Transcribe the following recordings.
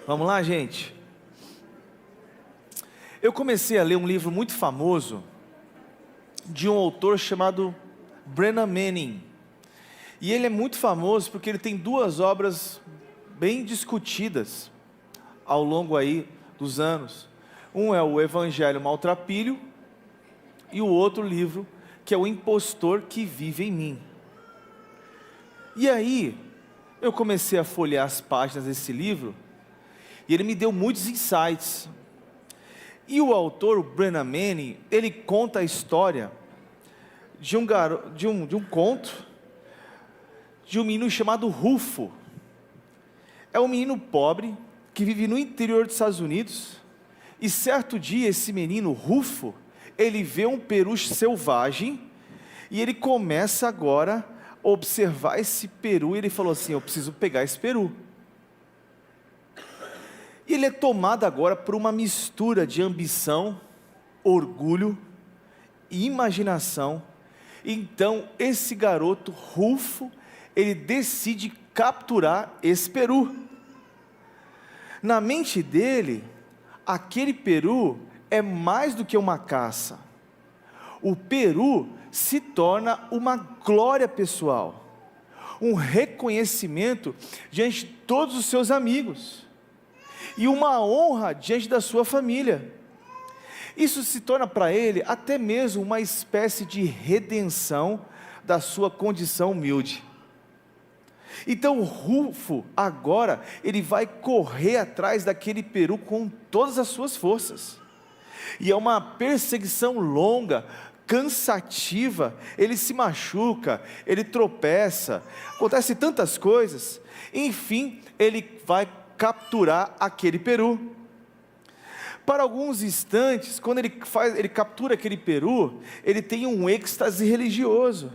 Vamos lá, gente? Eu comecei a ler um livro muito famoso de um autor chamado Brennan Manning. E ele é muito famoso porque ele tem duas obras bem discutidas ao longo aí dos anos. Um é o Evangelho Maltrapilho e o outro livro que é o Impostor que Vive em Mim. E aí eu comecei a folhear as páginas desse livro e ele me deu muitos insights. E o autor, o Brennan Manning, ele conta a história de um conto de um menino chamado Rufo. É um menino pobre que vive no interior dos Estados Unidos. E certo dia esse menino Rufo, ele vê um peru selvagem e ele começa agora a observar esse peru e ele falou assim: eu preciso pegar esse peru. E ele é tomado agora por uma mistura de ambição, orgulho e imaginação. Então esse garoto Rufo, ele decide capturar esse peru. Na mente dele, aquele peru é mais do que uma caça. O peru se torna uma glória pessoal, um reconhecimento diante de todos os seus amigos e uma honra diante da sua família. Isso se torna para ele até mesmo uma espécie de redenção da sua condição humilde. Então Rufo agora ele vai correr atrás daquele peru com todas as suas forças. E é uma perseguição longa, cansativa, ele se machuca, ele tropeça, acontece tantas coisas, enfim, ele vai capturar aquele peru. Para alguns instantes, quando ele captura aquele peru, ele tem um êxtase religioso,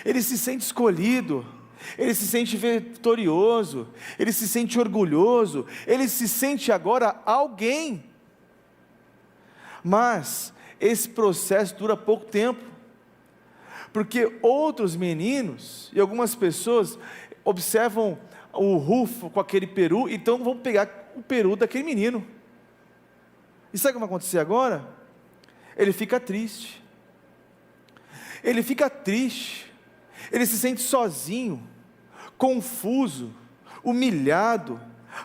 ele se sente escolhido, ele se sente vitorioso, ele se sente orgulhoso, ele se sente agora alguém. Mas esse processo dura pouco tempo, porque outros meninos e algumas pessoas observam o Rufo com aquele peru, então vão pegar o peru daquele menino. E sabe o que vai acontecer agora? Ele fica triste, ele se sente sozinho, confuso, humilhado,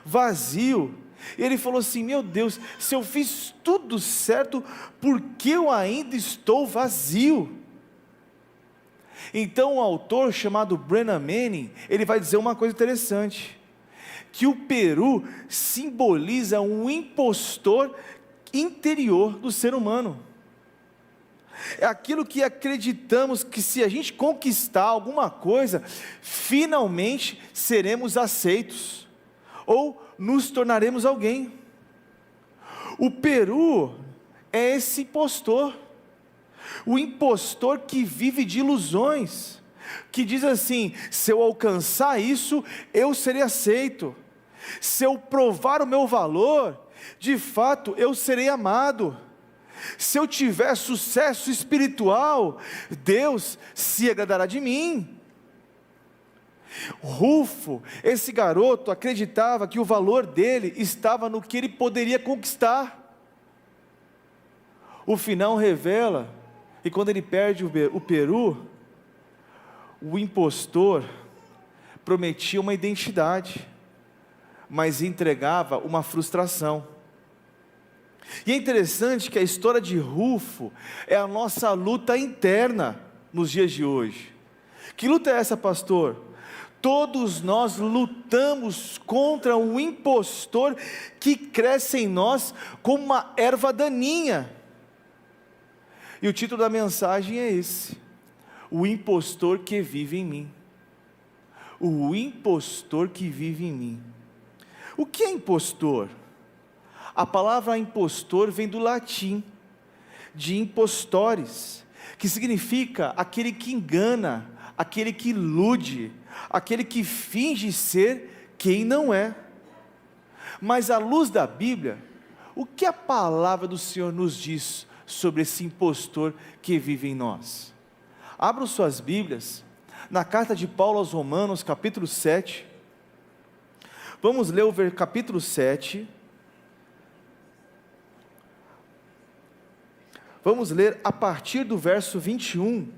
vazio. E ele falou assim: meu Deus, se eu fiz tudo certo, por que eu ainda estou vazio? Então o autor chamado Brennan Manning, ele vai dizer uma coisa interessante, que o peru simboliza um impostor interior do ser humano. É aquilo que acreditamos que se a gente conquistar alguma coisa, finalmente seremos aceitos, ou nos tornaremos alguém. O peru é esse impostor, o impostor que vive de ilusões, que diz assim: se eu alcançar isso, eu serei aceito, se eu provar o meu valor, de fato eu serei amado, se eu tiver sucesso espiritual, Deus se agradará de mim. Rufo, esse garoto, acreditava que o valor dele estava no que ele poderia conquistar. O final revela que quando ele perde o peru, o impostor prometia uma identidade, mas entregava uma frustração. E é interessante que a história de Rufo é a nossa luta interna nos dias de hoje. Que luta é essa, pastor? Todos nós lutamos contra um impostor que cresce em nós como uma erva daninha. E o título da mensagem é esse: o impostor que vive em mim. O impostor que vive em mim. O que é impostor? A palavra impostor vem do latim, de impostores, que significa aquele que engana, aquele que ilude, aquele que finge ser quem não é. Mas à luz da Bíblia, o que a palavra do Senhor nos diz sobre esse impostor que vive em nós? Abram suas Bíblias, na carta de Paulo aos Romanos, capítulo 7, Vamos ler o capítulo 7. Vamos ler a partir do verso 21.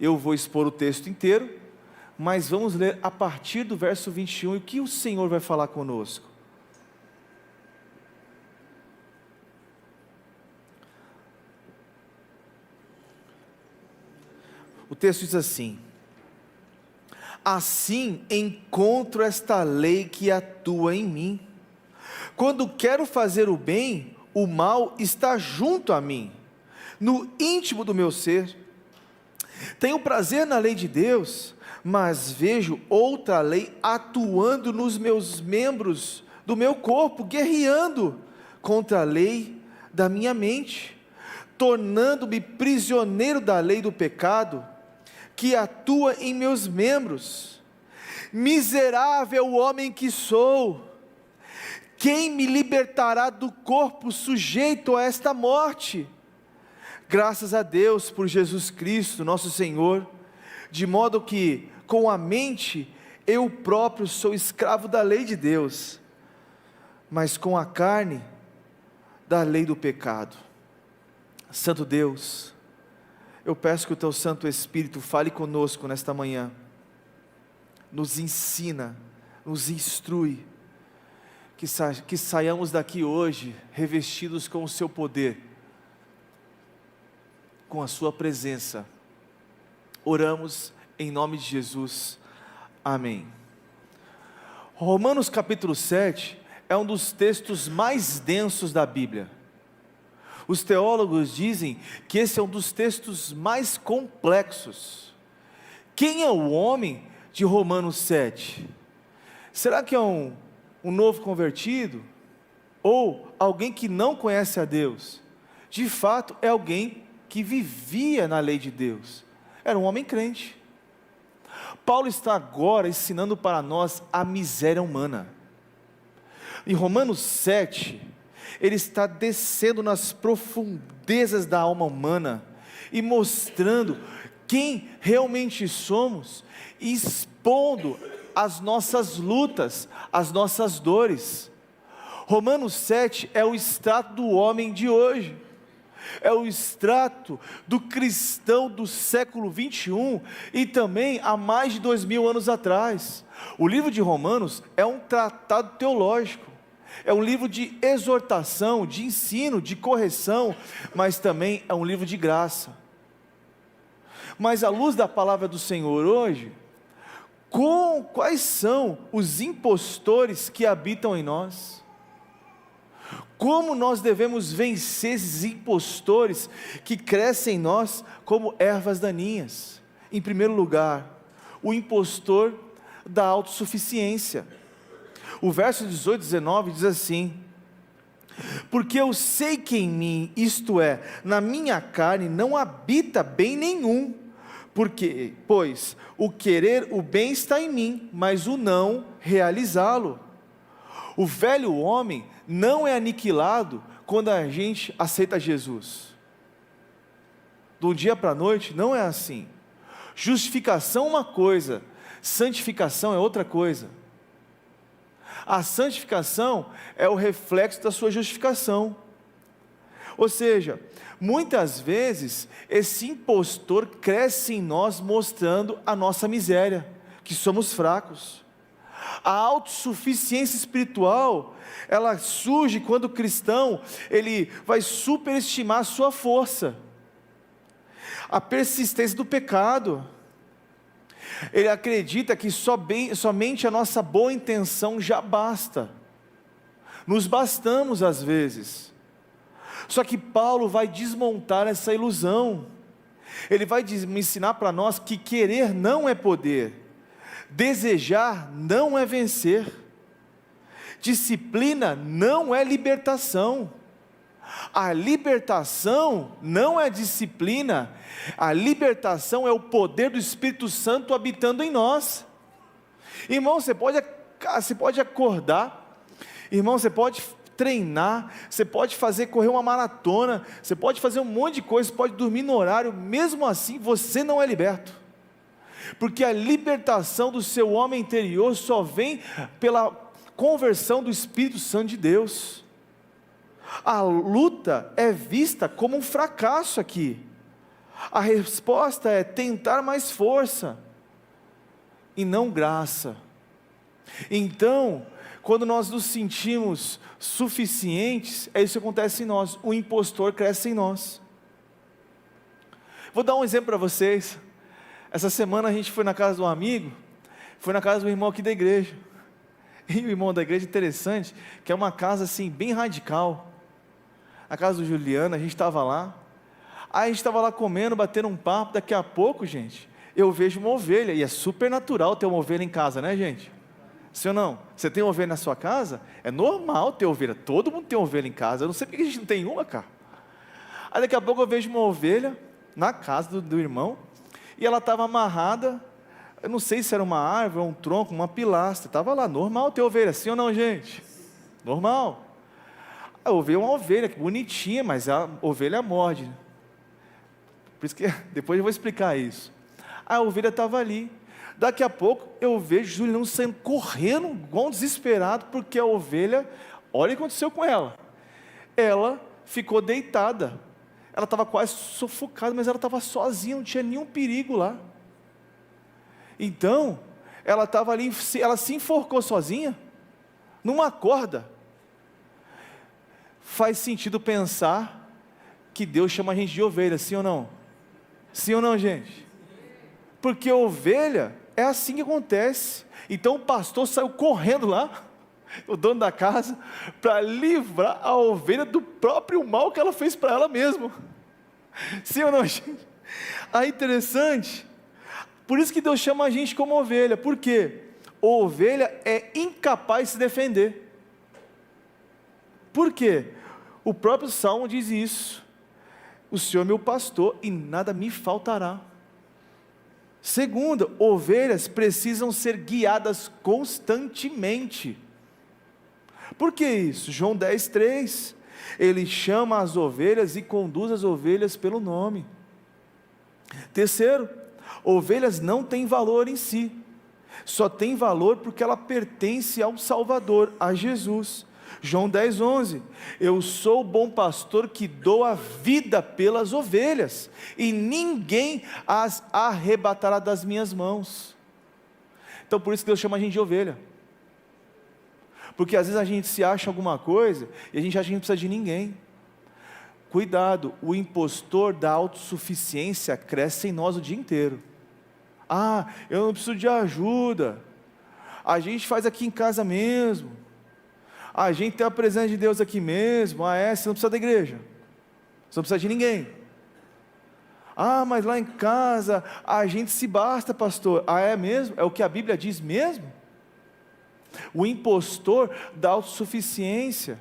Eu vou expor o texto inteiro, mas vamos ler a partir do verso 21 e o que o Senhor vai falar conosco. O texto diz assim: assim encontro esta lei que atua em mim. Quando quero fazer o bem, o mal está junto a mim, no íntimo do meu ser. Tenho prazer na lei de Deus, mas vejo outra lei atuando nos meus membros do meu corpo, guerreando contra a lei da minha mente, tornando-me prisioneiro da lei do pecado, que atua em meus membros. Miserável homem que sou! Quem me libertará do corpo sujeito a esta morte? Graças a Deus por Jesus Cristo, nosso Senhor, de modo que, com a mente, eu próprio sou escravo da lei de Deus, mas com a carne, da lei do pecado. Santo Deus, eu peço que o Teu Santo Espírito fale conosco nesta manhã, nos ensina, nos instrui, que saiamos daqui hoje revestidos com o Seu poder, com a Sua presença. Oramos em nome de Jesus, amém. Romanos capítulo 7 é um dos textos mais densos da Bíblia. Os teólogos dizem que esse é um dos textos mais complexos. Quem é o homem de Romanos 7? Será que é um novo convertido? Ou alguém que não conhece a Deus? De fato, é alguém que vivia na lei de Deus. Era um homem crente. Paulo está agora ensinando para nós a miséria humana. Em Romanos 7, ele está descendo nas profundezas da alma humana e mostrando quem realmente somos, e expondo as nossas lutas, as nossas dores. Romanos 7 é o extrato do homem de hoje, é o extrato do cristão do século 21 e também há mais de 2000 anos atrás. O livro de Romanos é um tratado teológico, é um livro de exortação, de ensino, de correção, mas também é um livro de graça. Mas à luz da palavra do Senhor hoje, quais são os impostores que habitam em nós? Como nós devemos vencer esses impostores que crescem em nós como ervas daninhas? Em primeiro lugar, o impostor da autossuficiência. O verso 18 e 19 diz assim: porque eu sei que em mim, isto é, na minha carne, não habita bem nenhum, pois o querer o bem está em mim, mas o não realizá-lo. O velho homem não é aniquilado quando a gente aceita Jesus. Do dia para a noite não é assim. Justificação é uma coisa, santificação é outra coisa. A santificação é o reflexo da sua justificação. Ou seja, muitas vezes esse impostor cresce em nós mostrando a nossa miséria, que somos fracos. A autossuficiência espiritual, ela surge quando o cristão, ele vai superestimar a sua força. A persistência do pecado, ele acredita que somente a nossa boa intenção já basta, nos bastamos às vezes. Só que Paulo vai desmontar essa ilusão, ele vai ensinar para nós que querer não é poder, desejar não é vencer, disciplina não é libertação, a libertação não é disciplina, a libertação é o poder do Espírito Santo habitando em nós. Irmão, você pode acordar, irmão, você pode treinar, você pode correr uma maratona, você pode fazer um monte de coisa, você pode dormir no horário, mesmo assim você não é liberto. porque a libertação do seu homem interior só vem pela conversão do Espírito Santo de Deus. A luta é vista como um fracasso aqui. A resposta é tentar mais força, e não graça. Então, quando nós nos sentimos suficientes, é isso que acontece em nós, o impostor cresce em nós. Vou dar um exemplo para vocês. Essa semana a gente foi na casa de um amigo, foi na casa do irmão aqui da igreja, e o irmão da igreja, interessante, que é uma casa assim, bem radical, a casa do Juliano, a gente estava lá, aí a gente estava lá comendo, batendo um papo, daqui a pouco, gente, eu vejo uma ovelha, e é super natural ter uma ovelha em casa, né, gente? Sim ou não? Você tem ovelha na sua casa? É normal ter ovelha, todo mundo tem ovelha em casa, eu não sei porque a gente não tem uma, cara. Aí daqui a pouco eu vejo uma ovelha na casa do irmão, e ela estava amarrada, eu não sei se era uma árvore, um tronco, uma pilastra, estava lá, normal ter ovelha, sim ou não, gente? Normal. A ovelha é uma ovelha, que bonitinha, mas a ovelha morde, por isso que depois eu vou explicar isso. A ovelha estava ali, daqui a pouco eu vejo Juliano saindo correndo, igual um desesperado, porque a ovelha, olha o que aconteceu com ela, ela ficou deitada, ela estava quase sufocada, mas ela estava sozinha, não tinha nenhum perigo lá. Então, ela estava ali, ela se enforcou sozinha, numa corda. Faz sentido pensar que Deus chama a gente de ovelha, sim ou não? Sim ou não, gente? Porque ovelha é assim que acontece. Então o pastor saiu correndo lá, o dono da casa, para livrar a ovelha do próprio mal que ela fez para ela mesma. Sim ou não, gente? Aí interessante, por isso que Deus chama a gente como ovelha, porque a ovelha é incapaz de se defender. Por quê? O próprio Salmo diz isso: o Senhor é meu pastor e nada me faltará. Segunda, ovelhas precisam ser guiadas constantemente. Por que isso? João 10:3, ele chama as ovelhas e conduz as ovelhas pelo nome. Terceiro, ovelhas não têm valor em si, só tem valor porque ela pertence ao Salvador, a Jesus. João 10:11, eu sou o bom pastor que dou a vida pelas ovelhas, e ninguém as arrebatará das minhas mãos. Então por isso que Deus chama a gente de ovelha, porque às vezes a gente se acha alguma coisa, e a gente acha que não precisa de ninguém. Cuidado, o impostor da autossuficiência cresce em nós o dia inteiro. Ah, eu não preciso de ajuda, a gente faz aqui em casa mesmo, a gente tem a presença de Deus aqui mesmo, você não precisa da igreja, você não precisa de ninguém. Mas lá em casa, a gente se basta, pastor. É mesmo? É o que a Bíblia diz mesmo? O impostor da autossuficiência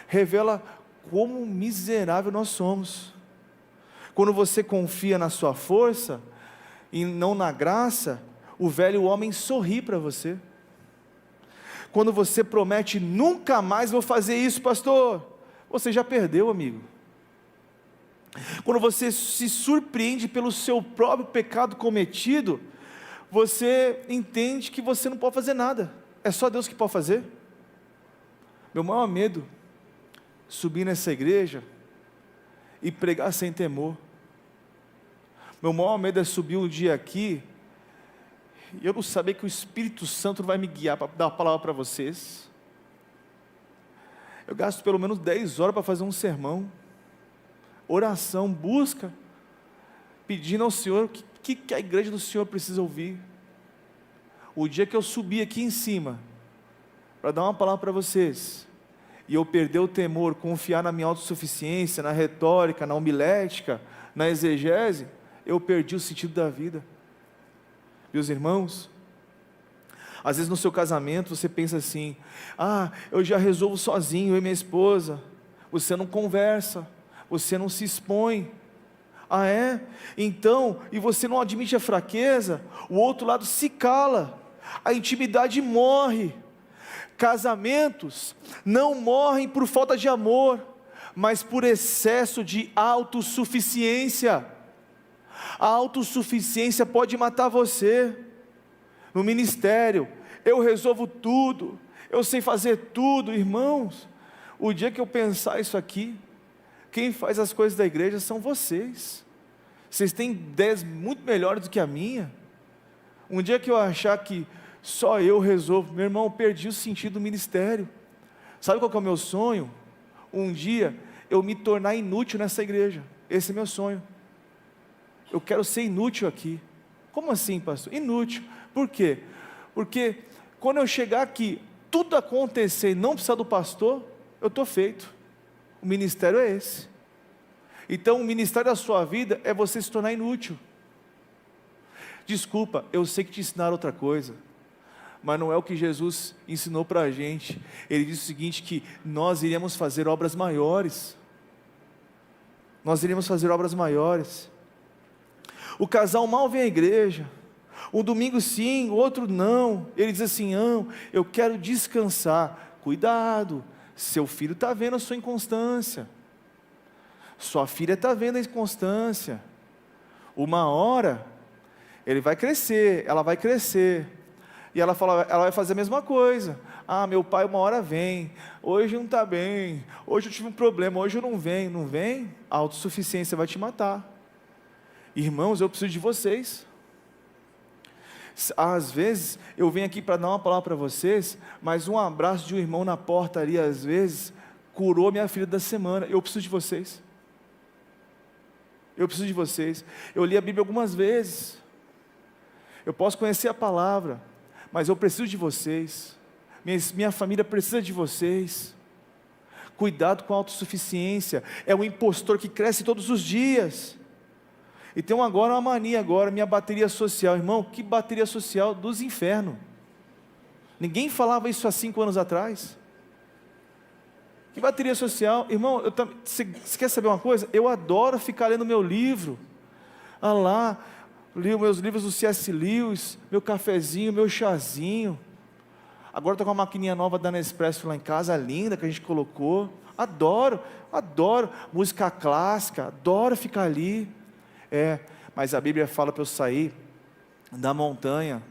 revela como miserável nós somos. Quando você confia na sua força, e não na graça, o velho homem sorri para você. Quando você promete, nunca mais vou fazer isso, pastor, você já perdeu, amigo. Quando você se surpreende pelo seu próprio pecado cometido, você entende que você não pode fazer nada, é só Deus que pode fazer. Meu maior medo, subir nessa igreja e pregar sem temor. Meu maior medo é subir um dia aqui e eu não saber que o Espírito Santo vai me guiar para dar a palavra para vocês. Eu gasto pelo menos 10 horas para fazer um sermão, oração, busca, pedindo ao Senhor o que a igreja do Senhor precisa ouvir. O dia que eu subir aqui em cima para dar uma palavra para vocês, e eu perder o temor, confiar na minha autossuficiência, na retórica, na homilética, na exegese, eu perdi o sentido da vida. Meus irmãos, às vezes no seu casamento você pensa assim: eu já resolvo sozinho, eu e minha esposa. Você não conversa, você não se expõe. Então, e você não admite a fraqueza, o outro lado se cala, a intimidade morre. Casamentos não morrem por falta de amor, mas por excesso de autossuficiência. A autossuficiência pode matar você. No ministério, eu resolvo tudo, eu sei fazer tudo. Irmãos, o dia que eu pensar isso aqui, quem faz as coisas da igreja são vocês. Vocês têm ideias muito melhores do que a minha. Um dia que eu achar que só eu resolvo, meu irmão, eu perdi o sentido do ministério. Sabe qual que é o meu sonho? Um dia eu me tornar inútil nessa igreja. Esse é meu sonho. Eu quero ser inútil aqui. Como assim, pastor? Inútil. Por quê? Porque quando eu chegar aqui, tudo acontecer e não precisar do pastor, eu estou feito. O ministério é esse. Então o ministério da sua vida é você se tornar inútil. Desculpa, eu sei que te ensinaram outra coisa, mas não é o que Jesus ensinou para a gente. Ele disse o seguinte, que nós iríamos fazer obras maiores. Nós iríamos fazer obras maiores. O casal mal vem à igreja, um domingo sim, o outro não. Ele diz assim, não, eu quero descansar. Cuidado, seu filho está vendo a sua inconstância, sua filha está vendo a inconstância. Uma hora, ele vai crescer, ela vai crescer, e ela vai fazer a mesma coisa. Ah, meu pai uma hora vem, hoje não está bem, hoje eu tive um problema, hoje eu não venho. Não vem, a autossuficiência vai te matar. Irmãos, eu preciso de vocês. Às vezes, eu venho aqui para dar uma palavra para vocês, mas um abraço de um irmão na porta ali, às vezes, curou minha filha da semana. Eu preciso de vocês. Eu preciso de vocês. Eu li a Bíblia algumas vezes. Eu posso conhecer a palavra, mas eu preciso de vocês. Minha família precisa de vocês. Cuidado com a autossuficiência. É um impostor que cresce todos os dias. E tem agora uma mania agora, minha bateria social. Irmão, que bateria social dos infernos. Ninguém falava isso há 5 anos atrás. Que bateria social? Irmão, você quer saber uma coisa? Eu adoro ficar lendo meu livro. Ah lá, li meus livros do C.S. Lewis, meu cafezinho, meu chazinho. Agora estou com uma maquininha nova da Nespresso lá em casa, linda, que a gente colocou. Adoro, adoro. Música clássica, adoro ficar ali. Mas a Bíblia fala para eu sair da montanha.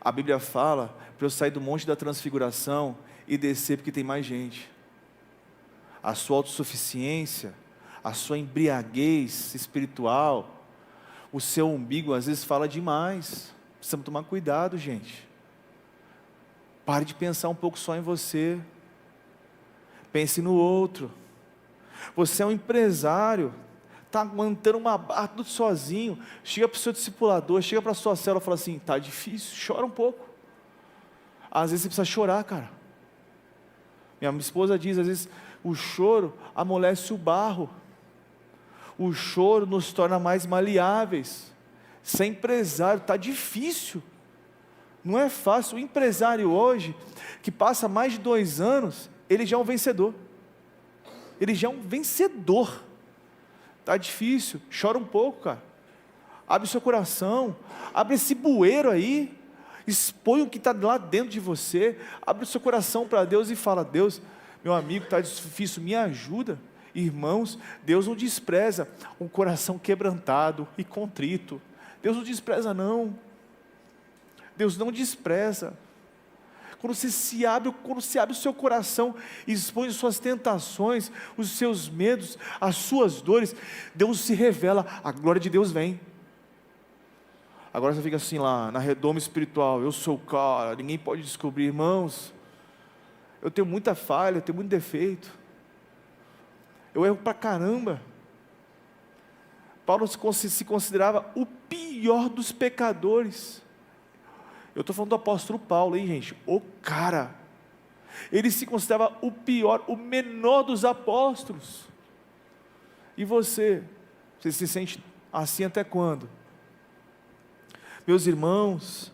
A Bíblia fala para eu sair do monte da transfiguração e descer porque tem mais gente. A sua autossuficiência, a sua embriaguez espiritual, o seu umbigo às vezes fala demais. Precisamos tomar cuidado, gente. Pare de pensar um pouco só em você. Pense no outro. Você é um empresário, está aguentando uma barra tudo sozinho. Chega para o seu discipulador, chega para a sua célula e fala assim, está difícil, chora um pouco. Às vezes você precisa chorar, cara. Minha esposa diz, às vezes, o choro amolece o barro. O choro nos torna mais maleáveis. Ser empresário está difícil. Não é fácil. O empresário hoje, que passa mais de 2 anos, ele já é um vencedor. Ele já é um vencedor. Está difícil, chora um pouco, cara. Abre seu coração, abre esse bueiro aí, expõe o que está lá dentro de você, abre o seu coração para Deus e fala, Deus, meu amigo, está difícil, me ajuda. Irmãos, Deus não despreza um coração quebrantado e contrito. Deus não despreza não. Deus não despreza. Quando você abre o seu coração, expõe as suas tentações, os seus medos, as suas dores, Deus se revela, a glória de Deus vem. Agora você fica assim lá, na redoma espiritual, eu sou o cara, ninguém pode descobrir. Irmãos, eu tenho muita falha, eu tenho muito defeito, eu erro pra caramba. Paulo se considerava o pior dos pecadores. Eu estou falando do apóstolo Paulo, hein, gente? O cara, ele se considerava o pior, o menor dos apóstolos. E você se sente assim até quando? Meus irmãos,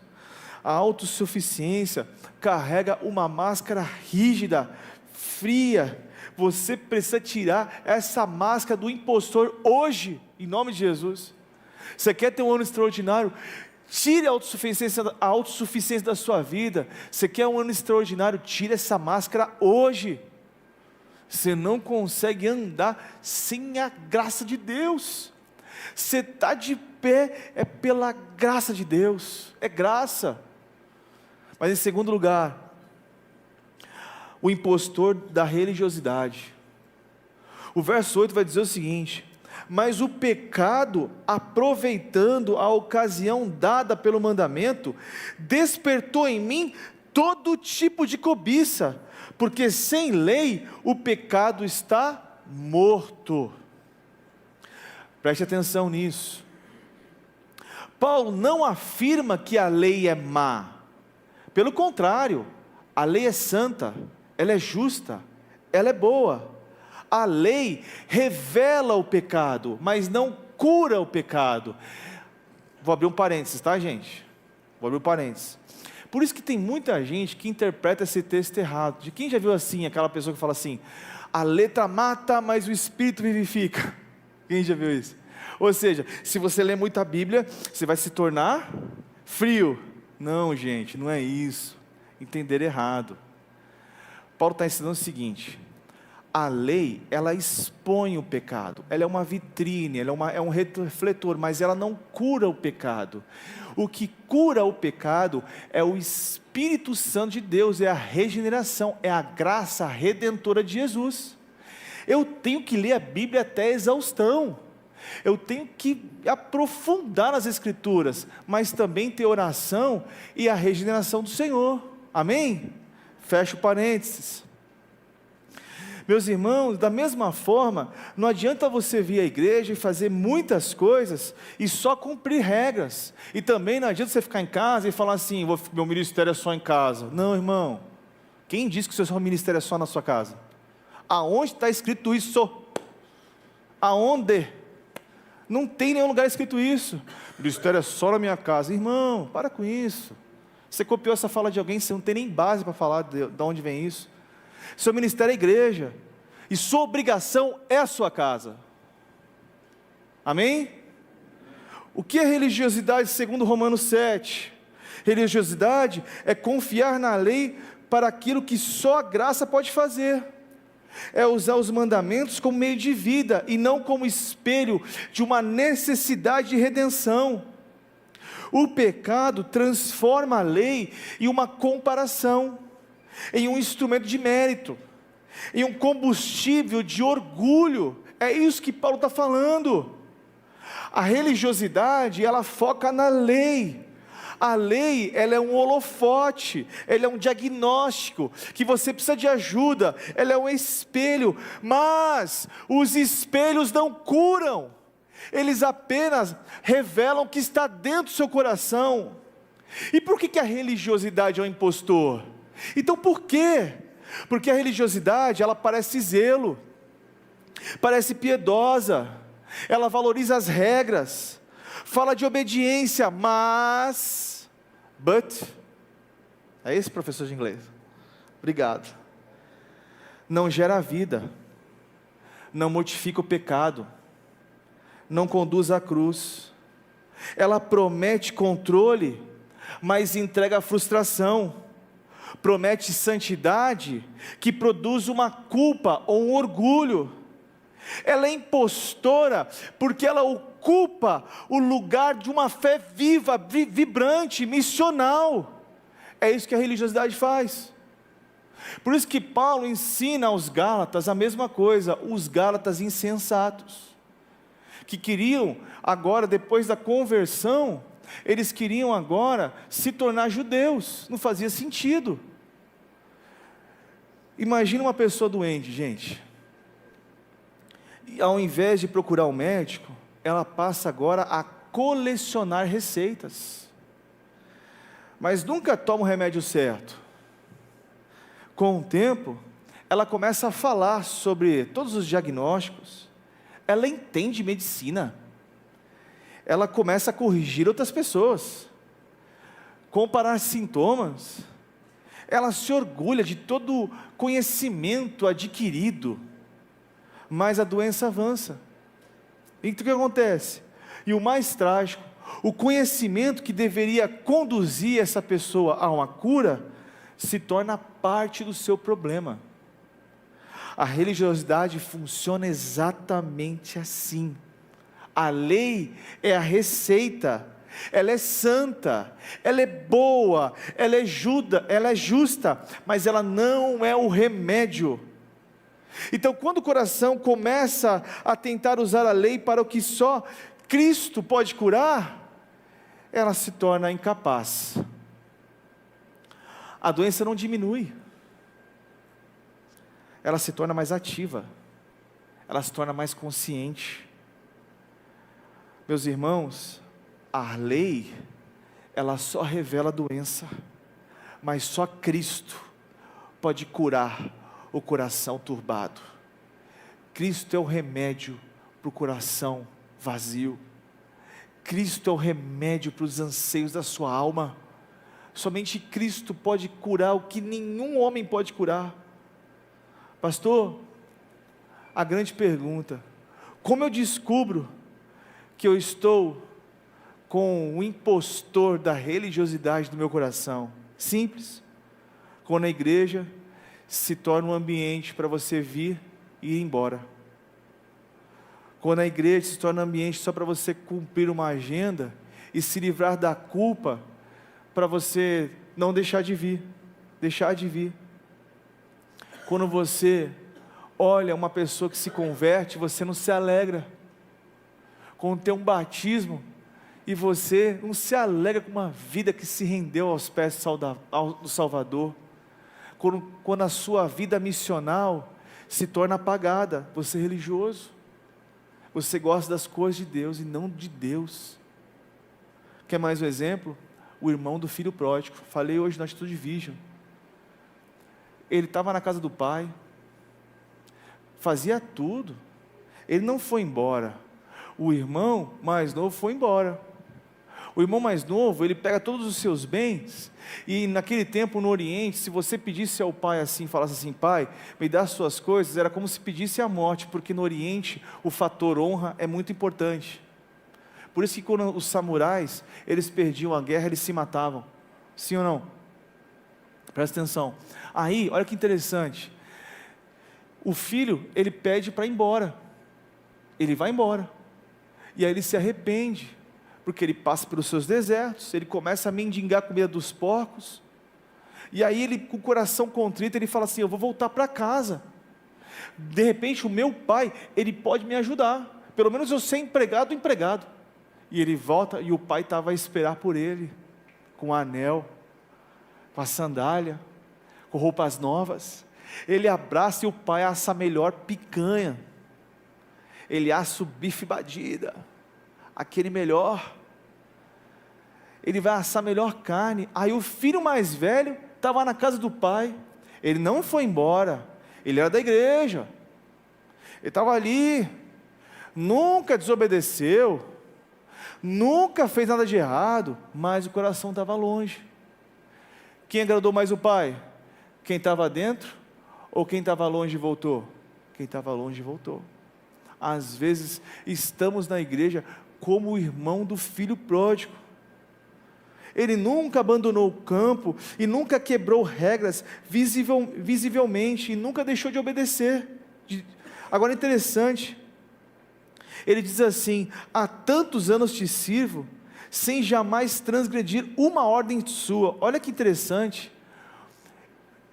a autossuficiência carrega uma máscara rígida, fria. Você precisa tirar essa máscara do impostor hoje, em nome de Jesus. Você quer ter um ano extraordinário? Tire a autossuficiência da sua vida. Você quer um ano extraordinário? Tire essa máscara hoje. Você não consegue andar sem a graça de Deus. Você está de pé é pela graça de Deus, é graça. Mas em segundo lugar, o impostor da religiosidade. O verso 8 vai dizer o seguinte: mas o pecado, aproveitando a ocasião dada pelo mandamento, despertou em mim todo tipo de cobiça, porque sem lei o pecado está morto. Preste atenção nisso. Paulo não afirma que a lei é má. Pelo contrário, a lei é santa, ela é justa, ela é boa. A lei revela o pecado, mas não cura o pecado. Vou abrir um parênteses, tá, gente? Vou abrir um parênteses. Por isso que tem muita gente que interpreta esse texto errado. De quem já viu assim, aquela pessoa que fala assim: a letra mata, mas o espírito vivifica? Quem já viu isso? Ou seja, se você lê muito a Bíblia, você vai se tornar frio. Não, gente, não é isso. Entender errado. Paulo está ensinando o seguinte: a lei, ela expõe o pecado, ela é uma vitrine, ela é um refletor, mas ela não cura o pecado. O que cura o pecado é o Espírito Santo de Deus, é a regeneração, é a graça redentora de Jesus. Eu tenho que ler a Bíblia até a exaustão, eu tenho que aprofundar nas Escrituras, mas também ter oração e a regeneração do Senhor, amém? Fecho parênteses. Meus irmãos, da mesma forma, não adianta você vir à igreja e fazer muitas coisas e só cumprir regras, e também não adianta você ficar em casa e falar assim: meu ministério é só em casa. Não, irmão, quem disse que o seu ministério é só na sua casa? Aonde está escrito isso? Aonde? Não tem nenhum lugar escrito isso. O ministério é só na minha casa. Irmão, para com isso. Você copiou essa fala de alguém, você não tem nem base para falar de onde vem isso. Seu ministério é a igreja, e sua obrigação é a sua casa, amém? O que é religiosidade segundo Romanos 7? Religiosidade é confiar na lei para aquilo que só a graça pode fazer, é usar os mandamentos como meio de vida, e não como espelho de uma necessidade de redenção. O pecado transforma a lei em uma comparação, em um instrumento de mérito, em um combustível de orgulho. É isso que Paulo está falando. A religiosidade, ela foca na lei. A lei, ela é um holofote, ela é um diagnóstico, que você precisa de ajuda, ela é um espelho, mas os espelhos não curam, eles apenas revelam o que está dentro do seu coração. E por que a religiosidade é um impostor? Então por quê? Porque a religiosidade, ela parece zelo, parece piedosa, ela valoriza as regras, fala de obediência, é esse professor de inglês? Obrigado. Não gera vida, não mortifica o pecado, não conduz à cruz, ela promete controle, mas entrega a frustração, promete santidade, que produz uma culpa ou um orgulho. Ela é impostora, porque ela ocupa o lugar de uma fé viva, vibrante, missional. É isso que a religiosidade faz. Por isso que Paulo ensina aos Gálatas a mesma coisa, os Gálatas insensatos, que queriam agora, depois da conversão, eles queriam agora se tornar judeus, não fazia sentido. Imagina uma pessoa doente, gente, e ao invés de procurar um médico, ela passa agora a colecionar receitas, mas nunca toma o remédio certo. Com o tempo, ela começa a falar sobre todos os diagnósticos, ela entende medicina, ela começa a corrigir outras pessoas, comparar sintomas, ela se orgulha de todo conhecimento adquirido, mas a doença avança. Então o que acontece? E o mais trágico, o conhecimento que deveria conduzir essa pessoa a uma cura, se torna parte do seu problema. A religiosidade funciona exatamente assim. A lei é a receita, ela é santa, ela é boa, ela é justa, mas ela não é o remédio. Então, quando o coração começa a tentar usar a lei para o que só Cristo pode curar, ela se torna incapaz. A doença não diminui, ela se torna mais ativa, ela se torna mais consciente. Meus irmãos, a lei, ela só revela a doença, mas só Cristo pode curar o coração turbado. Cristo é o remédio para o coração vazio. Cristo é o remédio para os anseios da sua alma. Somente Cristo pode curar o que nenhum homem pode curar. Pastor, a grande pergunta: como eu descubro que eu estou com o impostor da religiosidade no meu coração? Simples. Quando a igreja se torna um ambiente para você vir e ir embora. Quando a igreja se torna um ambiente só para você cumprir uma agenda e se livrar da culpa, para você não deixar de vir. Quando você olha uma pessoa que se converte, você não se alegra. Quando tem um batismo e você não se alegra com uma vida que se rendeu aos pés do Salvador. Quando a sua vida missional se torna apagada, você é religioso, você gosta das coisas de Deus e não de Deus. Quer mais um exemplo? O irmão do filho pródigo. Falei hoje na Atitude Vision. Ele estava na casa do pai, fazia tudo, ele não foi embora. O irmão mais novo foi embora. O irmão mais novo, ele pega todos os seus bens, e naquele tempo no Oriente, se você pedisse ao pai assim, falasse assim: pai, me dá as suas coisas, era como se pedisse a morte, porque no Oriente o fator honra é muito importante. Por isso que quando os samurais, eles perdiam a guerra, eles se matavam. Sim ou não? Presta atenção. Aí, olha que interessante, o filho, ele pede para ir embora, ele vai embora, e aí ele se arrepende, porque ele passa pelos seus desertos, ele começa a mendigar a comida dos porcos, e aí ele, com o coração contrito, ele fala assim: eu vou voltar para casa, de repente o meu pai, ele pode me ajudar, pelo menos eu ser empregado, e ele volta, e o pai estava a esperar por ele, com o anel, com a sandália, com roupas novas. Ele abraça e o pai assa a melhor picanha, ele assa o bife badida, aquele melhor, ele vai assar a melhor carne. Aí o filho mais velho estava na casa do pai, ele não foi embora, ele era da igreja, ele estava ali, nunca desobedeceu, nunca fez nada de errado, mas o coração estava longe. Quem agradou mais o pai? Quem estava dentro ou quem estava longe e voltou? Quem estava longe e voltou. Às vezes estamos na igreja como o irmão do filho pródigo. Ele nunca abandonou o campo e nunca quebrou regras visivelmente e nunca deixou de obedecer. Agora é interessante, ele diz assim: há tantos anos te sirvo, sem jamais transgredir uma ordem sua. Olha que interessante,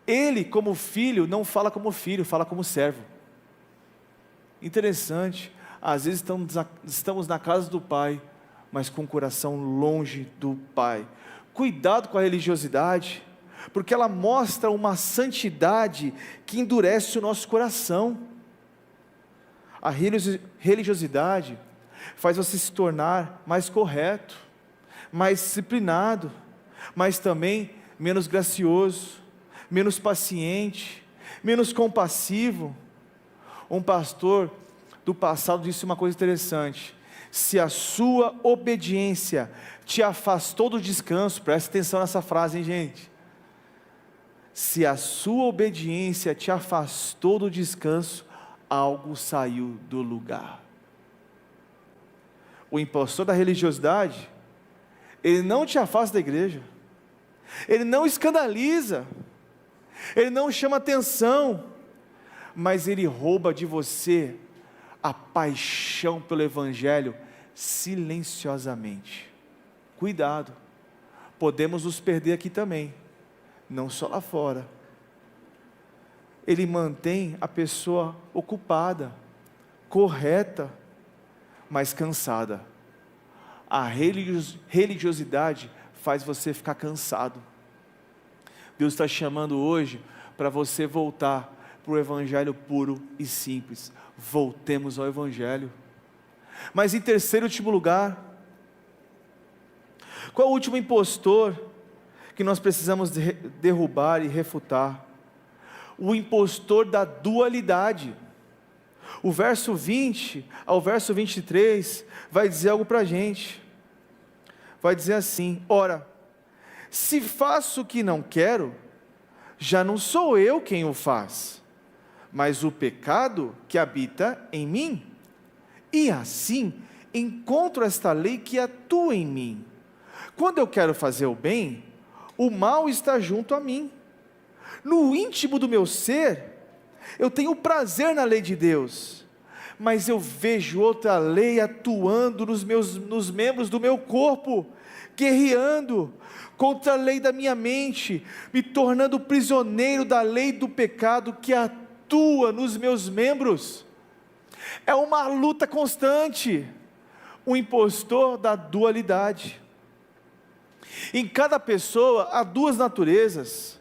ele como filho não fala como filho, fala como servo. Interessante, às vezes estamos na casa do pai, mas com o coração longe do pai. Cuidado com a religiosidade, porque ela mostra uma santidade que endurece o nosso coração. A religiosidade faz você se tornar mais correto, mais disciplinado, mas também menos gracioso, menos paciente, menos compassivo. Um pastor do passado disse uma coisa interessante: se a sua obediência te afastou do descanso, presta atenção nessa frase, hein, gente? Se a sua obediência te afastou do descanso, algo saiu do lugar. O impostor da religiosidade, ele não te afasta da igreja, ele não escandaliza, ele não chama atenção, mas ele rouba de você a paixão pelo Evangelho silenciosamente. Cuidado, podemos nos perder aqui também, não só lá fora. Ele mantém a pessoa ocupada, correta, mas cansada. A religiosidade faz você ficar cansado. Deus está chamando hoje para você voltar para o Evangelho puro e simples. Voltemos ao Evangelho. Mas em terceiro e último lugar, qual é o último impostor que nós precisamos derrubar e refutar? O impostor da dualidade. O verso 20 ao verso 23 vai dizer algo para a gente. Vai dizer assim: ora, se faço o que não quero, já não sou eu quem o faz, mas o pecado que habita em mim. E assim encontro esta lei que atua em mim. Quando eu quero fazer o bem, o mal está junto a mim. No íntimo do meu ser, eu tenho prazer na lei de Deus, mas eu vejo outra lei atuando nos membros do meu corpo, guerreando contra a lei da minha mente, me tornando prisioneiro da lei do pecado que atua nos meus membros. É uma luta constante, o impostor da dualidade. Em cada pessoa há duas naturezas,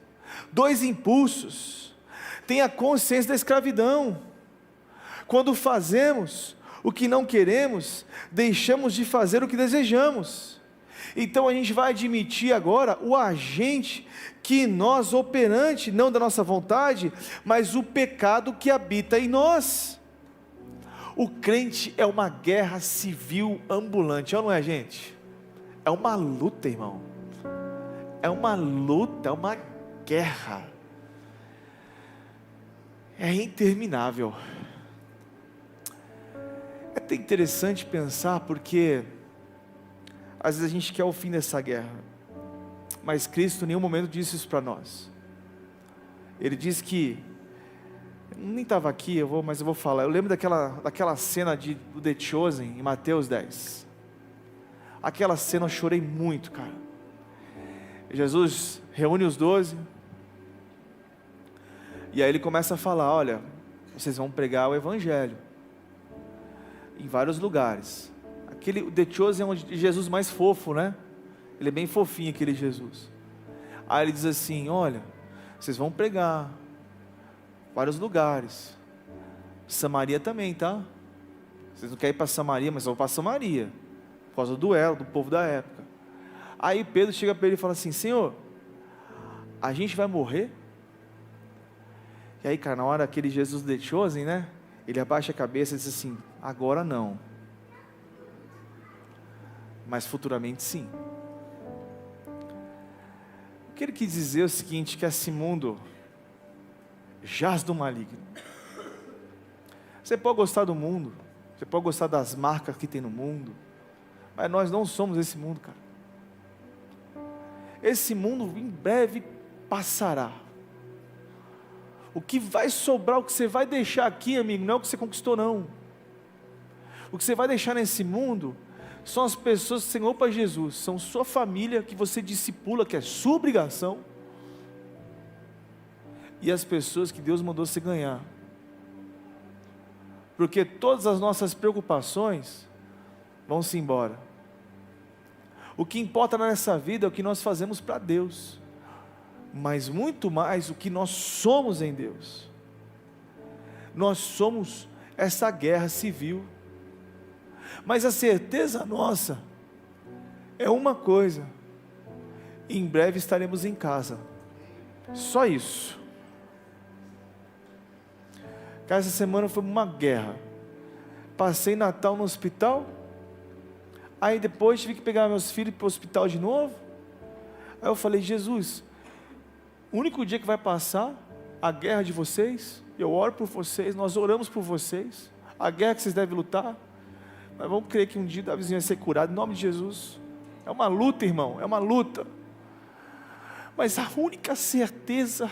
dois impulsos. Tem a consciência da escravidão. Quando fazemos o que não queremos, deixamos de fazer o que desejamos. Então a gente vai admitir agora o agente que nós, operante, não da nossa vontade, mas o pecado que habita em nós. O crente é uma guerra civil ambulante, ou não é, gente? É uma luta, irmão. É uma luta, é uma guerra. É interminável. É até interessante pensar, porque às vezes a gente quer o fim dessa guerra, mas Cristo em nenhum momento disse isso para nós. Ele disse que, eu nem estava aqui, mas eu vou falar. Eu lembro daquela cena do The Chosen, em Mateus 10. Aquela cena eu chorei muito, cara. Jesus reúne os 12, e aí ele começa a falar: olha, vocês vão pregar o Evangelho em vários lugares. O The Chosen é um Jesus mais fofo, né? Ele é bem fofinho, aquele Jesus. Aí ele diz assim: olha, vocês vão pregar vários lugares, Samaria também, tá? Vocês não querem ir para Samaria, mas vão para Samaria, por causa do duelo do povo da época. Aí Pedro chega para ele e fala assim: Senhor, a gente vai morrer? E aí, cara, na hora aquele Jesus The Chosen, né? Ele abaixa a cabeça e diz assim: agora não, mas futuramente sim. O que ele quis dizer é o seguinte: que esse mundo jaz do maligno. Você pode gostar do mundo, você pode gostar das marcas que tem no mundo, mas nós não somos esse mundo, cara. Esse mundo em breve passará. O que vai sobrar, o que você vai deixar aqui, amigo, não é o que você conquistou, não. O que você vai deixar nesse mundo são as pessoas que Senhor para Jesus, são sua família que você discipula, que é sua obrigação, e as pessoas que Deus mandou você ganhar. Porque todas as nossas preocupações vão se embora. O que importa nessa vida é o que nós fazemos para Deus, mas muito mais o que nós somos em Deus. Nós somos essa guerra civil, mas a certeza nossa é uma coisa: em breve estaremos em casa. Só isso. Cara, essa semana foi uma guerra. Passei Natal no hospital, aí depois tive que pegar meus filhos para o hospital de novo. Aí eu falei: Jesus, o único dia que vai passar a guerra de vocês, eu oro por vocês, nós oramos por vocês, a guerra que vocês devem lutar, mas vamos crer que um dia Davizinho vai ser curado, em nome de Jesus. É uma luta, irmão, é uma luta, mas a única certeza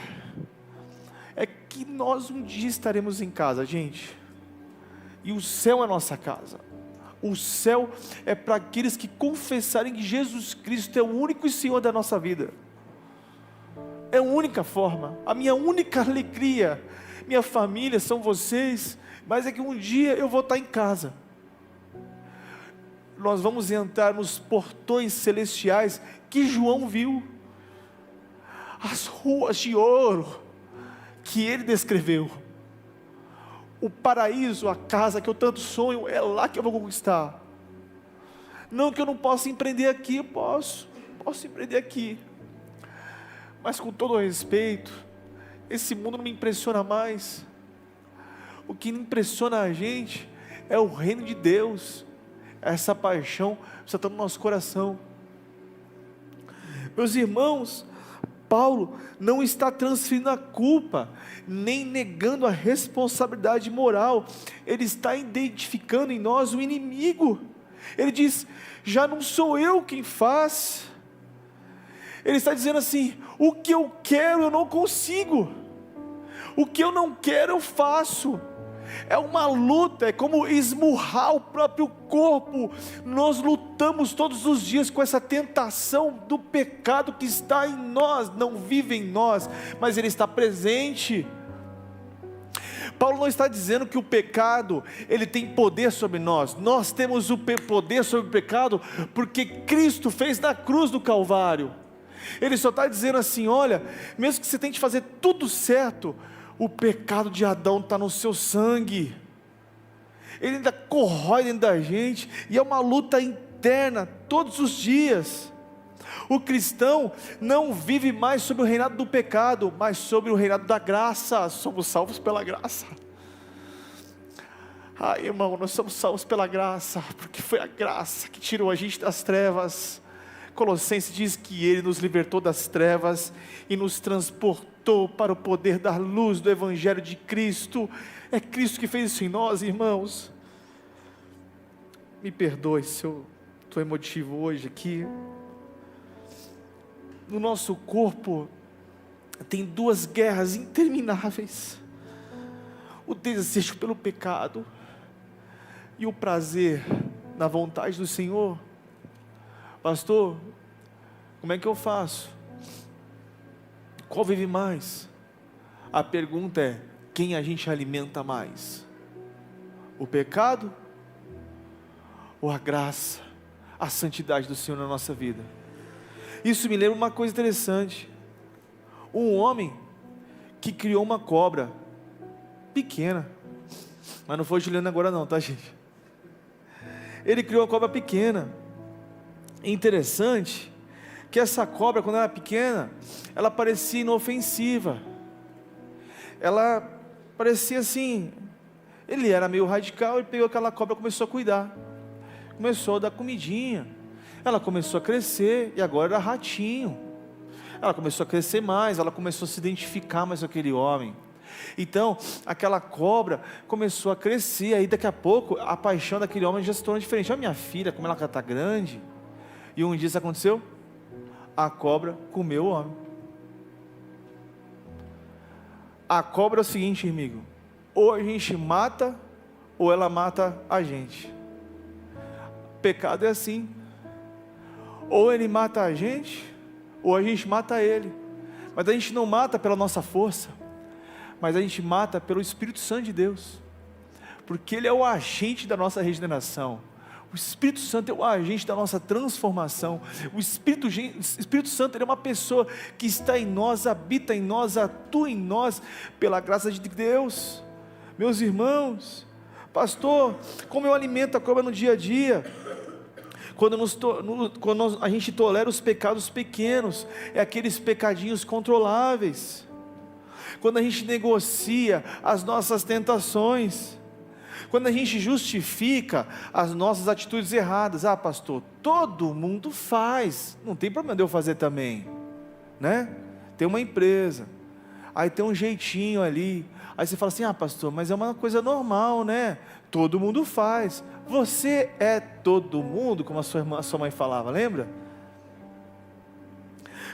é que nós um dia estaremos em casa, gente, e o céu é a nossa casa, O céu é para aqueles que confessarem que Jesus Cristo é o único Senhor da nossa vida. É a única forma, a minha única alegria. Minha família são vocês, mas é que um dia eu vou estar em casa. Nós vamos entrar nos portões celestiais que João viu. As ruas de ouro que ele descreveu. O paraíso, a casa que eu tanto sonho, é lá que eu vou conquistar. Não que eu não possa empreender aqui, eu posso empreender aqui. Mas com todo o respeito, esse mundo não me impressiona mais. O que impressiona a gente é o reino de Deus. Essa paixão precisa estar no nosso coração. Meus irmãos, Paulo não está transferindo a culpa, nem negando a responsabilidade moral. Ele está identificando em nós o inimigo. Ele diz: já não sou eu quem faz. Ele está dizendo assim: o que eu quero eu não consigo, o que eu não quero eu faço. É uma luta, é como esmurrar o próprio corpo. Nós lutamos todos os dias com essa tentação do pecado que está em nós, não vive em nós, mas ele está presente. Paulo não está dizendo que o pecado, ele tem poder sobre nós. Nós temos o poder sobre o pecado, porque Cristo fez na cruz do Calvário. Ele só está dizendo assim: olha, mesmo que você tente fazer tudo certo, o pecado de Adão está no seu sangue, ele ainda corrói dentro da gente, e é uma luta interna, todos os dias. O cristão não vive mais sob o reinado do pecado, mas sobre o reinado da graça. Somos salvos pela graça. Ai, irmão, nós somos salvos pela graça, porque foi a graça que tirou a gente das trevas. Colossenses diz que Ele nos libertou das trevas e nos transportou para o poder da luz do Evangelho de Cristo. É Cristo que fez isso em nós, irmãos. Me perdoe se eu estou emotivo hoje aqui. No nosso corpo tem duas guerras intermináveis: o desejo pelo pecado e o prazer na vontade do Senhor. Pastor, como é que eu faço? Qual vive mais? A pergunta é: quem a gente alimenta mais? O pecado ou a graça, a santidade do Senhor na nossa vida? Isso me lembra uma coisa interessante. Um homem que criou uma cobra pequena, mas não foi Juliana agora não, tá, gente? Ele criou uma cobra pequena. Interessante que essa cobra, quando era pequena, ela parecia inofensiva, ela parecia assim, ele era meio radical. Ele pegou aquela cobra e começou a cuidar, começou a dar comidinha, ela começou a crescer, e agora era ratinho. Ela começou a crescer mais, ela começou a se identificar mais com aquele homem. Então, aquela cobra começou a crescer, aí daqui a pouco, a paixão daquele homem já se tornou diferente. Olha minha filha, como ela está grande. E um dia isso aconteceu, a cobra comeu o homem. A cobra é o seguinte, amigo: ou a gente mata, ou ela mata a gente. Pecado é assim: ou ele mata a gente, ou a gente mata ele. Mas a gente não mata pela nossa força, mas a gente mata pelo Espírito Santo de Deus, porque Ele é o agente da nossa regeneração. O Espírito Santo é o agente da nossa transformação. O Espírito Santo, ele é uma pessoa que está em nós, habita em nós, atua em nós, pela graça de Deus. Meus irmãos, pastor, como eu alimento a cobra no dia a dia? Quando a gente tolera os pecados pequenos, é aqueles pecadinhos controláveis. Quando a gente negocia as nossas tentações, quando a gente justifica as nossas atitudes erradas. Ah, pastor, todo mundo faz, não tem problema de eu fazer também, né? Tem uma empresa, aí tem um jeitinho ali, aí você fala assim: ah, pastor, mas é uma coisa normal, né? Todo mundo faz. Você é todo mundo, como a sua mãe falava, lembra?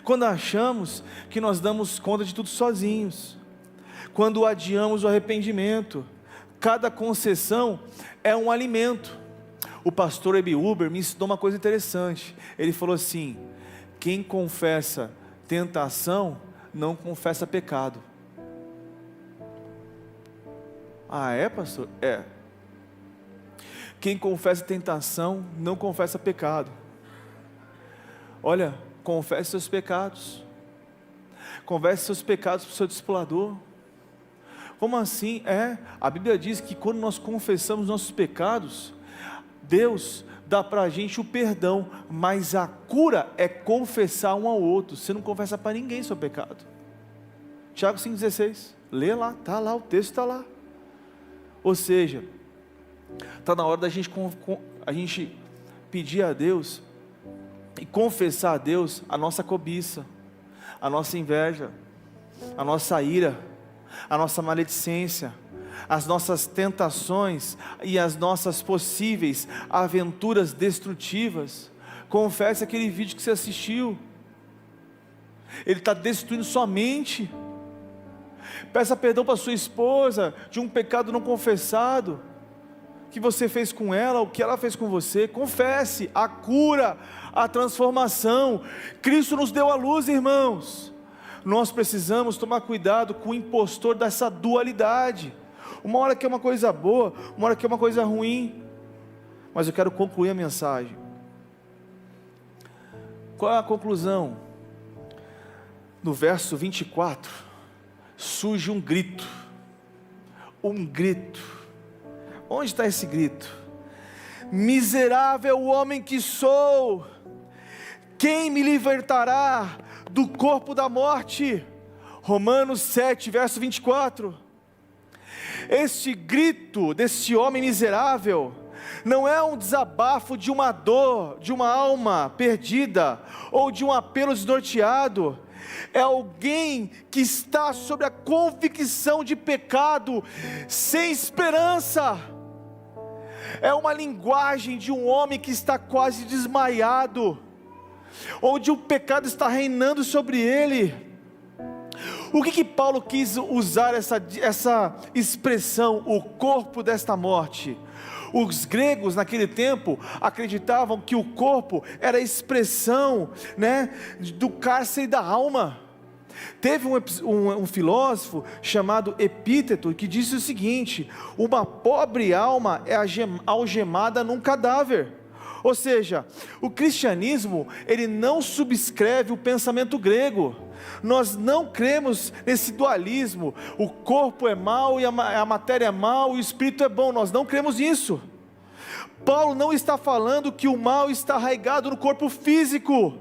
Quando achamos que nós damos conta de tudo sozinhos, quando adiamos o arrependimento. Cada concessão é um alimento. O pastor Ebi Uber me ensinou uma coisa interessante. Ele falou assim: quem confessa tentação, não confessa pecado. Ah, é, pastor? É. Quem confessa tentação, não confessa pecado. Olha, confesse seus pecados. Confesse seus pecados para o seu discipulador. Como assim? A Bíblia diz que quando nós confessamos nossos pecados, Deus dá para a gente o perdão, mas a cura é confessar um ao outro. Você não confessa para ninguém seu pecado. Tiago 5,16, lê lá, está lá, o texto está lá. Ou seja, está na hora da gente pedir a Deus e confessar a Deus a nossa cobiça, a nossa inveja, a nossa ira, a nossa maledicência, as nossas tentações e as nossas possíveis aventuras destrutivas. Confesse aquele vídeo que você assistiu, ele está destruindo sua mente. Peça perdão para sua esposa de um pecado não confessado que você fez com ela, o que ela fez com você. Confesse a cura, a transformação. Cristo nos deu a luz, irmãos. Nós precisamos tomar cuidado com o impostor dessa dualidade. Uma hora que é uma coisa boa, uma hora que é uma coisa ruim. Mas eu quero concluir a mensagem. Qual é a conclusão? No verso 24, surge um grito. Um grito. Onde está esse grito? Miserável homem que sou, quem me libertará do corpo da morte? Romanos 7, verso 24. Este grito desse homem miserável não é um desabafo de uma dor, de uma alma perdida, ou de um apelo desnorteado. É alguém que está sob a convicção de pecado, sem esperança. É uma linguagem de um homem que está quase desmaiado, onde o pecado está reinando sobre ele. O que Paulo quis usar essa expressão, o corpo desta morte? Os gregos naquele tempo acreditavam que o corpo era a expressão, do cárcere da alma. Teve um filósofo chamado Epíteto que disse o seguinte: uma pobre alma é algemada num cadáver. Ou seja, o cristianismo, ele não subscreve o pensamento grego. Nós não cremos nesse dualismo, o corpo é mau e a matéria é mau e o espírito é bom. Nós não cremos nisso. Paulo não está falando que o mal está arraigado no corpo físico.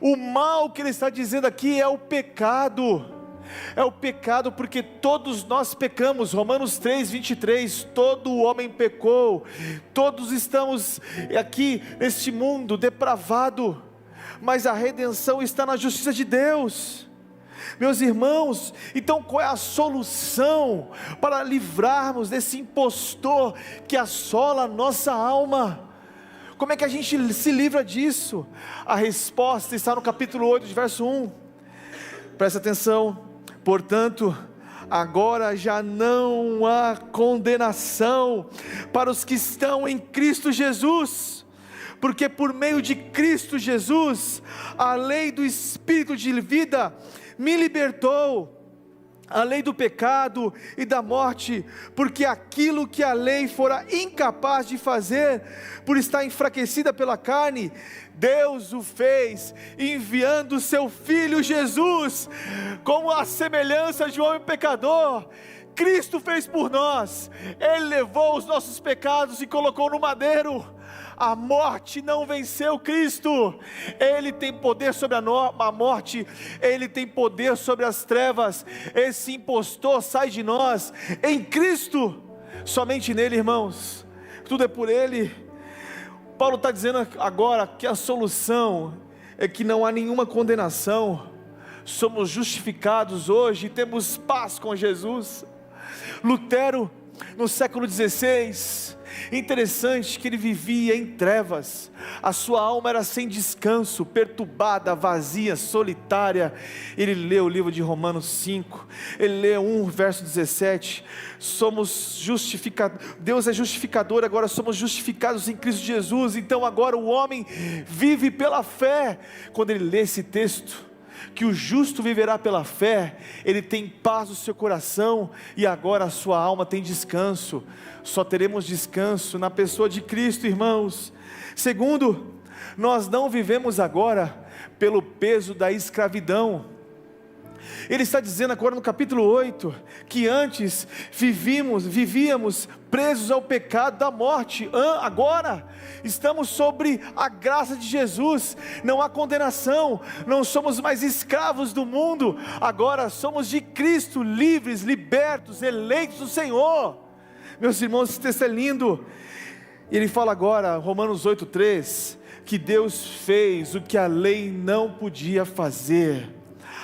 O mal que ele está dizendo aqui é o pecado. É o pecado porque todos nós pecamos. Romanos 3, 23, todo homem pecou. Todos estamos aqui neste mundo depravado, mas a redenção está na justiça de Deus. Meus irmãos, então qual é a solução para livrarmos desse impostor que assola a nossa alma? Como é que a gente se livra disso? A resposta está no capítulo 8, de verso 1. Presta atenção. Portanto, agora já não há condenação para os que estão em Cristo Jesus, porque por meio de Cristo Jesus, a lei do Espírito de vida me libertou. A lei do pecado e da morte, porque aquilo que a lei fora incapaz de fazer, por estar enfraquecida pela carne, Deus o fez, enviando o seu Filho Jesus, como a semelhança de um homem pecador. Cristo fez por nós, Ele levou os nossos pecados e colocou no madeiro. A morte não venceu Cristo. Ele tem poder sobre a morte, Ele tem poder sobre as trevas. Esse impostor sai de nós em Cristo, somente nele, irmãos. Tudo é por Ele. Paulo está dizendo agora que a solução é que não há nenhuma condenação. Somos justificados hoje e temos paz com Jesus. Lutero, no século XVI. Interessante que ele vivia em trevas, a sua alma era sem descanso, perturbada, vazia, solitária. Ele lê o livro de Romanos 5, ele lê 1 verso 17, somos justificados, Deus é justificador, agora somos justificados em Cristo Jesus. Então agora o homem vive pela fé. Quando ele lê esse texto, que o justo viverá pela fé, ele tem paz no seu coração, e agora a sua alma tem descanso. Só teremos descanso na pessoa de Cristo, irmãos. Segundo, nós não vivemos agora pelo peso da escravidão. Ele está dizendo agora no capítulo 8, que antes vivíamos presos ao pecado da morte, agora estamos sobre a graça de Jesus, não há condenação, não somos mais escravos do mundo, agora somos de Cristo, livres, libertos, eleitos do Senhor. Meus irmãos, esse texto é lindo. Ele fala agora, Romanos 8,3, que Deus fez o que a lei não podia fazer.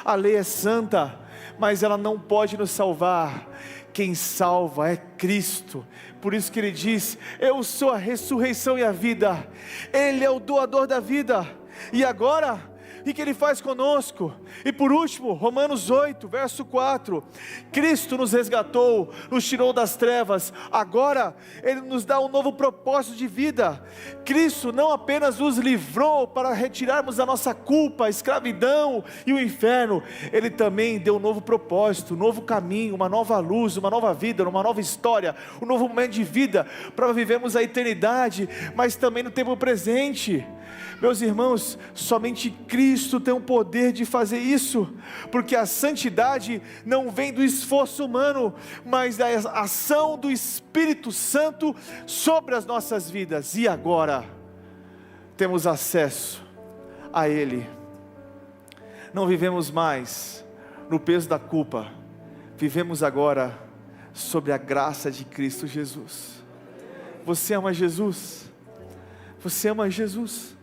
A lei é santa, mas ela não pode nos salvar. Quem salva é Cristo. Por isso que ele diz: eu sou a ressurreição e a vida. Ele é o doador da vida. E agora, o que ele faz conosco? E por último, Romanos 8, verso 4, Cristo nos resgatou, nos tirou das trevas, agora Ele nos dá um novo propósito de vida. Cristo não apenas nos livrou para retirarmos a nossa culpa, a escravidão e o inferno, Ele também deu um novo propósito, um novo caminho, uma nova luz, uma nova vida, uma nova história, um novo momento de vida, para vivermos a eternidade, mas também no tempo presente. Meus irmãos, somente Cristo tem o poder de fazer isso, porque a santidade não vem do esforço humano, mas da ação do Espírito Santo sobre as nossas vidas. E agora, temos acesso a Ele, não vivemos mais no peso da culpa, vivemos agora sobre a graça de Cristo Jesus. Você ama Jesus? Você ama Jesus?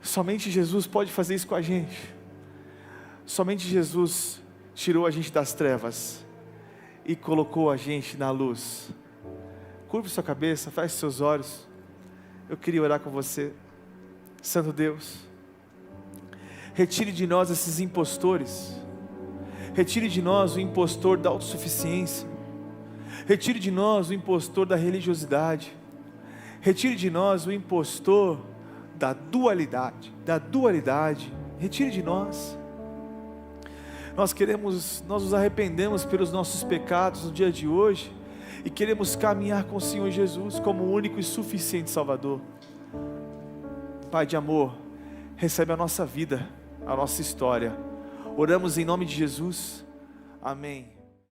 Somente Jesus pode fazer isso com a gente. Somente Jesus tirou a gente das trevas e colocou a gente na luz. Curve sua cabeça, feche seus olhos. Eu queria orar com você. Santo Deus, retire de nós esses impostores. Retire de nós o impostor da autossuficiência. Retire de nós o impostor da religiosidade. Retire de nós o impostor da dualidade, retire de nós. Nós nos arrependemos pelos nossos pecados no dia de hoje, e queremos caminhar com o Senhor Jesus, como o único e suficiente Salvador. Pai de amor, recebe a nossa vida, a nossa história, oramos em nome de Jesus, amém.